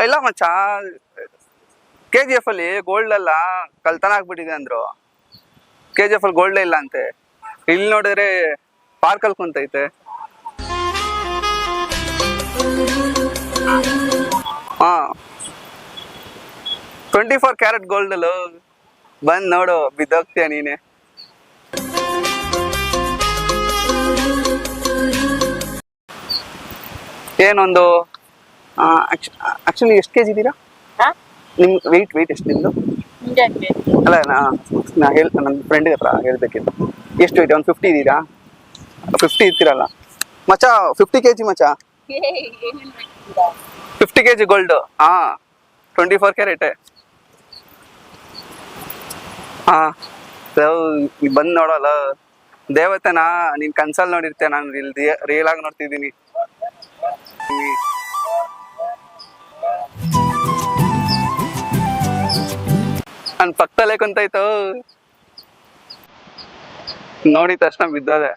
ಇಲ್ಲ ಮಚ್ಚ, KGF ಅಲ್ಲಿ ಗೋಲ್ಡ್ ಎಲ್ಲ ಕಳ್ತನ ಆಗ್ಬಿಟ್ಟಿದೆ ಅಂದ್ರು. KGF ಅಲ್ಲಿ ಗೋಲ್ಡೇ ಇಲ್ಲ ಅಂತೆ. ಇಲ್ಲಿ ನೋಡಿದ್ರೆ ಪಾರ್ಕಲ್ಲಿ ಕುಂತೈತೆ. ಹಾ, 24 ಕ್ಯಾರೆಟ್ ಗೋಲ್ಡ್ ಅಲ್ಲೂ ಬಂದ್ ನೋಡು, ಬಿದ್ದೋಗ್ತೀಯ ನೀನೆ. ಏನೊಂದು ಆಕ್ಚುಲಿ ಎಷ್ಟು ಕೆಜಿ ಇದ್ದೀರಾ? ನಿಮ್ ವೆಯ್ಟ್ ಎಷ್ಟು ನಿಮ್ದು? ಅಲ್ಲ ನಾ ನನ್ನ ಫ್ರೆಂಡ್ ಹತ್ರ ಹೇಳ್ಬೇಕಿತ್ತು. ಎಷ್ಟು ವೆಯ್ಟ್? ಒಂದು 50 ಇದ್ದೀರಾ? 50 ಇರ್ತೀರಲ್ಲ ಮಚ್ಚ. 50 kg ಮಚ್ಚ. 50 kg ಗೋಲ್ಡ್. ಹಾ, 24 ಕ್ಯಾರೆಟ್. ಹಾ, ಬಂದ್ ನೋಡಲ್ಲ ದೇವತೆನಾ? ನೀನ್ ಕನ್ಸಲ್ ನೋಡಿರ್ತೇನೆ, ನಾನು ಇಲ್ಲಿ ರಿಯಲ್ ಆಗಿ ನೋಡ್ತಿದ್ದೀನಿ. ನನ್ ಪಕ್ಕದಲ್ಲೇ ಕುಂತಾಯ್ತು, ನೋಡಿದ ತಕ್ಷಣ ಬಿದ್ದೋದೆ.